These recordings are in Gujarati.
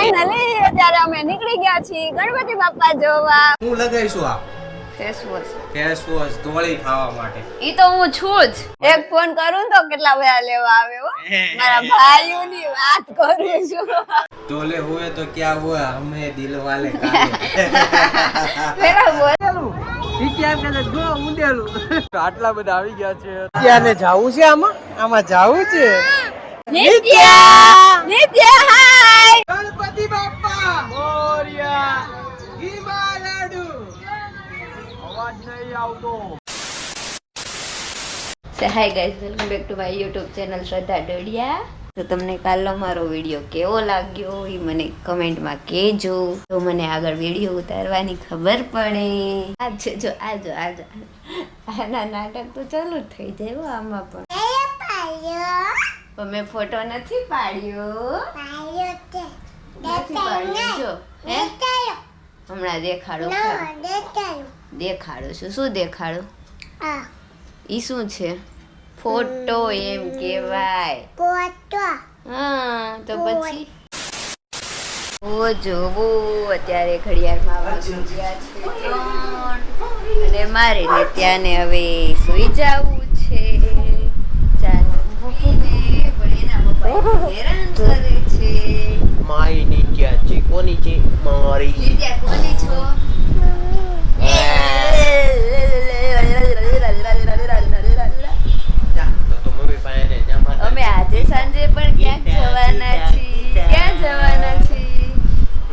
ફાઇનલી અત્યારે અમે નીકળી ગયા છીએ ગણપતિ બાપ્પા જોવા. હું લગાઈશું આ ફેસ વોશ ધોળી ખાવા માટે. ઈ તો હું છું જ. એક ફોન કરું તો કેટલા બધા લેવા આવે હો. મારા ભાઈઓની વાત કરું છું. ડોલે હુએ તો ક્યા હુआ હમે દિલ વાલે કાલે. પેલા બોલ આટલા બધા આવી ગયા છે. ત્યાંને જાવું છે આમાં જાવું છે. નિત્યા હાય ગણપતિ બાપ્પા મોરયા હિમાલડુ અવાજ નહીં આવતો. સે hi guys, welcome back to my YouTube channel Shraddha Dodiya. તો તમને કાલનો મારો વિડીયો કેવો લાગ્યો એ મને કમેન્ટમાં કહેજો, તો મને આગળ વિડીયો ઉતારવાની ખબર પડે. આજો જો આજો આના નાટક તો ચાલુ જ થઈ જાય આમાં પણ. મેં ફોટો નથી પાડ્યો. જો હમણાં દેખાડું છું. શું દેખાડું? ઈ શું છે? ફોટો એમ કેવાય. હા તો પછી ઓ જોવો અત્યારે ઘડિયાળમાં વાગી ગયા છે 3 અને મારે ને ત્યાંને હવે સુઈ જવું છે. ચાલો મૂકીને પણ એના પપ્પા હેરાન કરે છે. મારી નિત્યા છે. કોની છે? મારી. નિત્યા કોની છો? અમે આજે સાંજે પણ ક્યાંક જવાના છીએ. ક્યાં જવાના છીએ?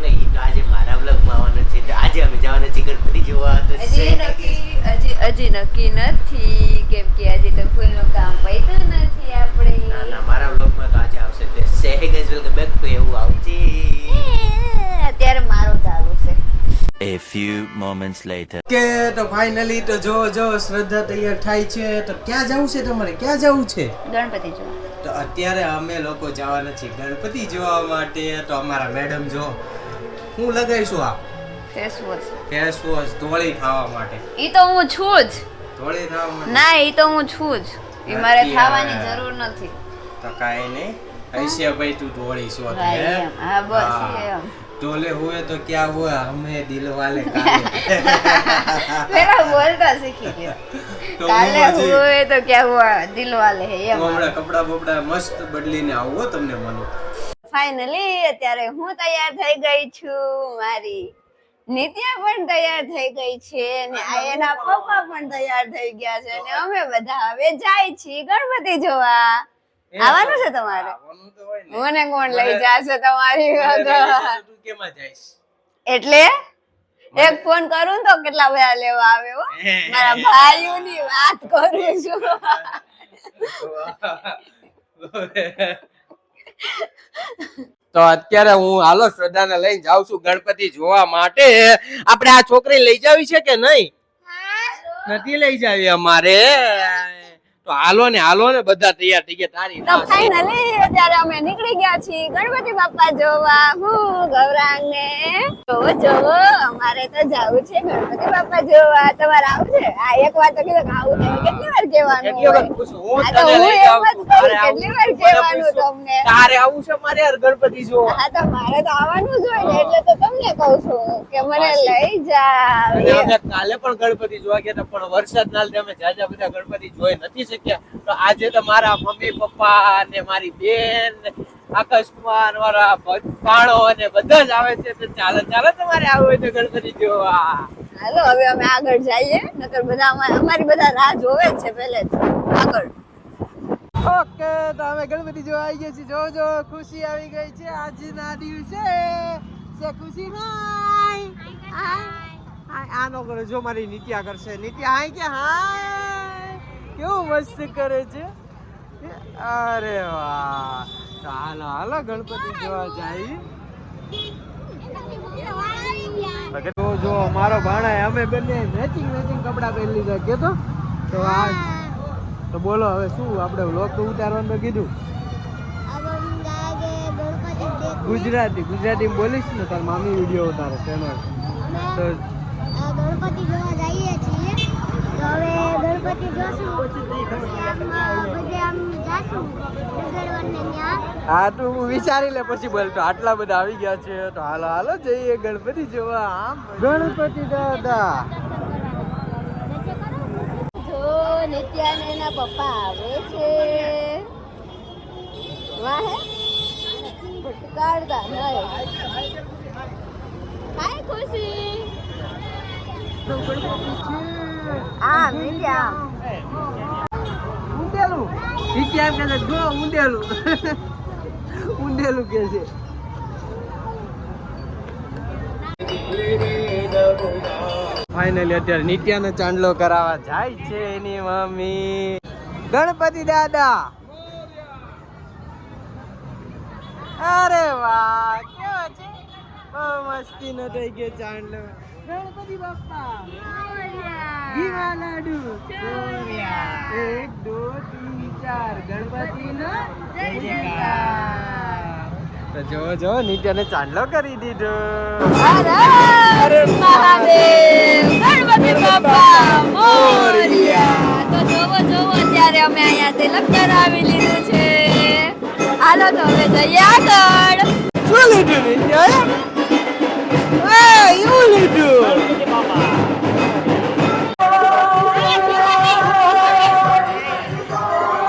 નહીં તો આજે મારા વ્લોગમાં આવવાનું છે. તો આજે અમે જવાના છીએ ગણપતિ જોવા. તો હજી નક્કી નથી, કેમ કે આજે તો ફૂલનું કામ પૈતું નથી આપણે. ના મારા વ્લોગમાં તો આજે આવશે. તે સે hey guys, welcome back two એવું આવશે. અત્યારે મારો ચાલુ છે. A few moments later. કે તો ફાઇનલી તો જો શ્રદ્ધા તૈયાર થાય છે. તો ક્યાં જવું છે તમારે? ક્યાં જવું છે? ગણપતિ જોવા. તો અત્યારે અમે લોકો જવાના છીએ ગણપતિ જોવા માટે. તો અમારા મેડમ જો હું લગાઈશું આ ફેસ વોશ ધોળી ખાવા માટે. ઈ તો હું છું જ. ધોળી ખાવા માટે ના, ઈ તો હું છું જ. ઈ મારે ખાવાની જરૂર નથી. તો કાઈ નહીં. ऐसे भाई तू धोड़ी सो હા બસ એમ. डोले हुए तो क्या हुआ हमें दिल वाले काले. પેલા બોલતા શીખી ગયો. તો કાલે હુએ તો ક્યાં હુઆ દિલ વાલે હે એમ. હમણાં કપડા બપડા મસ્ત બદલીને આવો તમને મળું. ફાઇનલી અત્યારે હું તૈયાર થઈ ગઈ છું. મારી નિત્યા પણ તૈયાર થઈ ગઈ છે અને આ એના પપ્પા પણ તૈયાર થઈ ગયા છે અને અમે બધા હવે જાય છીએ ગણપતિ જોવા. આવવાનું છે તમારે? મને કોણ લઈ જશે તમારી વગર? તું કેમાં જઈશ? એટલે એક ફોન કરું તો કેટલા બધા લેવા આવે હો. મારા ભાઈઓની વાત કરું છું. તો અત્યારે હું હાલો શ્રદ્ધાને લઈને જાઉં છું ગણપતિ જોવા માટે. આપણે આ છોકરી લઈ જાવી છે કે નહીં? નથી લઈ જાવી અમારે. તો હાલો ને બધા તૈયાર થઈ ગયા. તારી તો ફાઇનલી અત્યારે અમે નીકળી ગયા છીએ ગણપતિ બાપ્પા જોવા. હું ગૌરાંગને જોવો અમારે તો જાવું છે ગણપતિ બાપ્પા જોવા. તમારે આવું છે? આ એક વાર તો કીધું આવું છે. કેટલી વાર કહેવાનું? કેટલી વખત પૂછું? હું આ તો તને હું લઈ એમ જાઉં જ છું. કહું, તારે કેટલી વાર કહેવાનું તમને? તારે આવું છે મારે યાર ગણપતિ જોવા. હા તો મારે તો આવવાનું જ હોય ને, એટલે તો તમને કહું છું કે મને લઈ જાવ. અને અમે કાલે પણ ગણપતિ જોવા ગયા હતા, પણ વરસાદના લીધે અમે જાજા બધા ગણપતિ જોઈ નથી શક્યા. તો આજે તો મારા મમ્મી પપ્પા અને મારી બેન આકાશકુમાર, મારા ભાણો અને બધા જ આવે છે. તો ચાલો તમારે આવું હોય તો ગણપતિ જોવા. હાલો હવે અમે આગળ જઈએ, નકર બધા અમારી બધા રાહ જોવે જ છે પહેલે જ. આગળ ઓકે, તો અમે ગણપતિ જોવા આવી ગયા છીએ. જો ખુશી આવી ગઈ છે આજના દિવસે. સે ખુશી હાય. આનો કરો જો મારી નિત્યા કરશે. નિત્યા હાય કે હાય. કેવું મસ્ત કરે છે. અરે વાહ. તો હાલો ગણપતિ જોવા જાય. જો મારો ભાણા અમે બંને મેચિંગ કપડા પહેરી લીધા. કેતો તો આ તો બોલો હવે શું આપણે વ્લોગ તો ઉતારવાનું કીધું. ગુજરાતી બોલીશ ને તાર મામી વિડીયો ઉતારે ચેનલ. તો ગણપતિ જોવા જઈએ છીએ. તો હવે ગણપતિ જોશું પછી આમ જાશું ડગરવનને ત્યાં. હા તું વિચારી લે પછી બોલતો આટલા બધા આવી ગયા છે તો હાલો હાલો જઈએ ગણપતિ જોવા. આમ ગણપતિ દાદા જો નિત્યા ને એના પપ્પા આવે છે. વાહ હે ભટકાડતા નહીં. હાય ખુશી. આ નિત્યા ઊંધેલું નિત્યા એમ કહે છે જો ઊંધેલું ઊંધેલું કે છે. ફાઇનલી અત્યારે નિત્યાને ચાંદલો કરાવવા જાય છે એની મમ્મી. ગણપતિ દાદા અરે વાહ કેવો છે બહુ મસ્તી નો થઈ ગયો ચાંદલો. ગણપતિ બાપ્પા ઘીવા લાડુ ચોર્યા 1 2 3 4 ગણપતિ નો જય જયકાર. તો જો નિત્યાને ચાંદલો કરી દીધો. અરે મહાદેવ ગણપતિ બાપ્પા મોરયા. તો જોવો અત્યારે અમે અહીંયા તિલક કરાવી લીધું છે. હાલો તો હવે જઈએ આગળ. શું લીધું નિત્યા? એવું લીધું.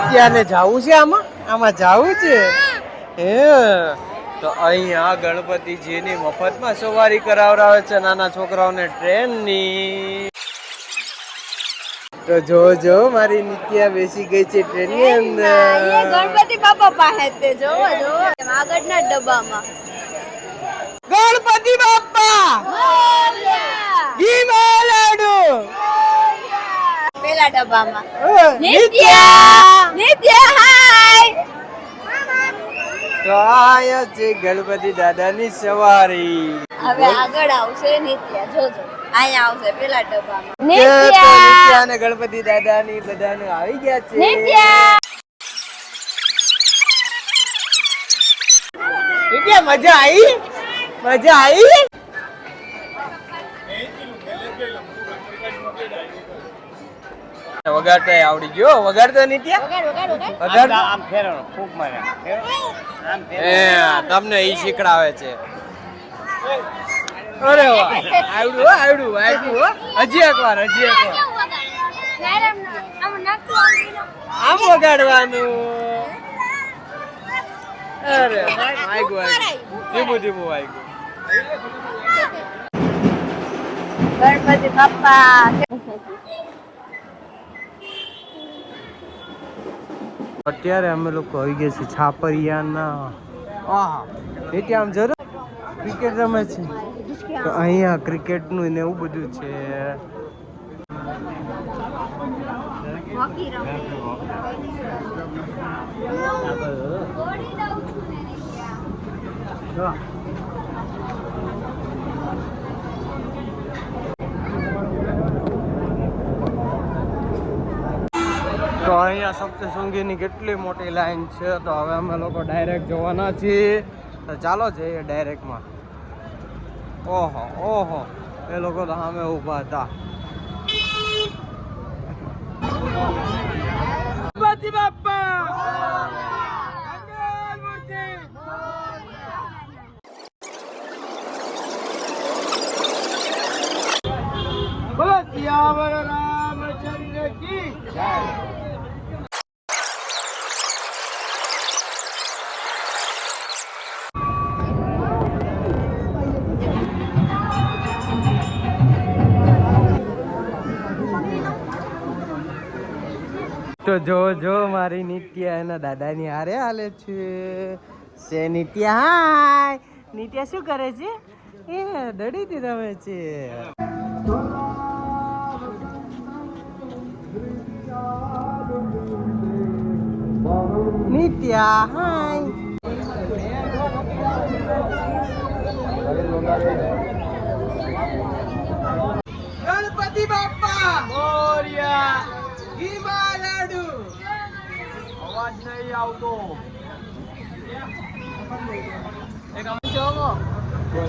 નિત્યાને જાવું છે આમાં જાવું છે હે. તો અહીંયા ગણપતિજીની મફતમાં સવારી કરાવરાવે છે નાના છોકરાઓને ટ્રેનની. તો જો મારી નિત્યા બેસી ગઈ છે ટ્રેનની અંદર. ગણપતિ બાપા પાસે તે જોવો આગળના ડબ્બામાં ગણપતિ બાપ્પા મોરયા. ઘીમાં લાડુ. પેલા ડબ્બામાં નિત્યા નિત્યા હાય. તો આયા છે ગણપતિ દાદાની સવારી. હવે આગળ આવશે નિત્યા જોજો અહીંયા આવશે પેલા ડબ્બામાં નિત્યા અને ગણપતિ દાદાની બધાને આવી ગયા છે. નિત્યા નિત્યા મજા આવી. વગાડતા આવડી ગયો. વગાડતો નિત્યા વગાડ. આમ ફેરવો ખૂબ મજા આમ તમને ઈ શીખડાવે છે. અરે વાહ આવડું હજી એક વાર આમ વગાડવાનું. અરે વાગ્યું ધીમું વાગ્યું. ગણપતિ બાપ્પા અત્યારે અમે લોકો આવી ગયા છીએ છાપરિયાના. આહા નિત્યા આમ જરૂર ક્રિકેટ રમે છે તો અહીંયા ક્રિકેટનું ને એવું બધું છે. હોકી રમે. તો અહીંયા સપ્તશૃંગીની કેટલી મોટી લાઈન છે. તો હવે અમે લોકો ડાયરેક્ટ જોવાના છીએ. તો ચાલો જઈએ ડાયરેક્ટમાં. ઓહો એ લોકો તો સામે ઊભા હતા. ગણપતિ બાપ્પા બોલો સિયાવર રામચંદ્ર કી જય. તો જો મારી નિત્યા એના દાદાની હારે હાલે છે નિત્યા. હાય નિત્યા શું કરે છે? એ દડીથી રમે છે. નિત્યા હાય. ગણપતિ બાપ્પા મોરયા. ઘીમાં લાડુ. અવાજ નહીં આવતો. જોવો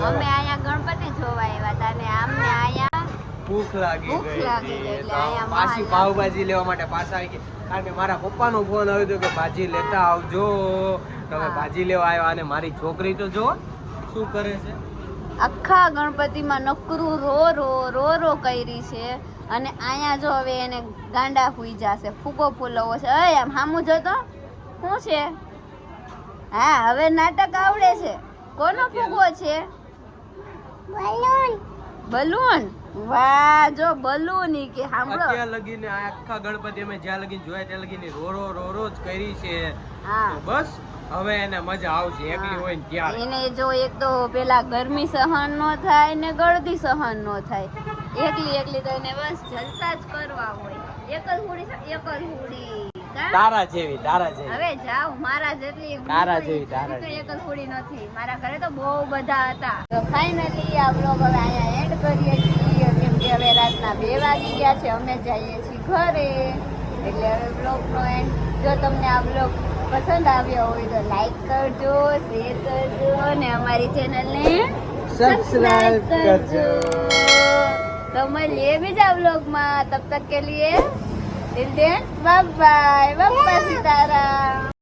અમે અહીંયા ગણપતિ જોવા આવ્યા હતા ને અમને અહીંયા ભૂખ લાગી ભૂખ ગઈ લાગી હતી. ગઈ એટલે તો અહીંયા પાછી મહાલ પાવભાજી લેવા માટે પાછા આવી ગયા કારણ કે મારા પપ્પાનો ફોન આવ્યો હતો કે ભાજી લેતા આવજો તો અમે હા. ભાજી લેવા આવ્યા અને મારી છોકરી તો જો શું કરે છે આખા ગણપતિમાં નકરું રો રો કરી છે અને અહીંયા જો હવે એને ગાંડા હુઈ જશે ફૂગો ફૂલવો છે અય આમ હામું જોતો શું છે હા હવે નાટક આવડે છે કોનો ફૂગો છે બલૂન બલૂન વાહ જો બલૂન ઈ કે સાંભળો અત્યાર લગીને આ આખા ગણપતિ અમે જ્યાં લગીને જોયા ત્યાં લગીને રો જ કરી છે હા તો બસ હવે એને મજા આવશે એકલી હોય ને ત્યારે એને જો એક તો પેલા ગરમી સહન ન થાય ને ગળદી સહન ન થાય એકલી તો એને બસ જલસા જ કરવા હોય એક જ હુડી તારા જેવી હવે જાવ મારા જેટલી તારા જેવી, તારા તો એક જ હુડી નથી મારા ઘરે તો બહુ બધા હતા તો ફાઇનલી આ વ્લોગ હવે અહીંયા એન્ડ કરીએ છીએ કેમ કે હવે રાતના 2 વાગી ગયા છે અમે જઈએ છીએ ઘરે એટલે હવે વ્લોગનો એન્ડ જો તમને આ વ્લોગ પસંદ આવ્યો હોય તો લાઈક કરજો શેર કરજો અને અમારી ચેનલને સબસ્ક્રાઇબ કરજો तो મળીએ બીજા વ્લોગમાં તબ તક કે લીએ દિલ દેન બાય બાય બાપા સીતારામ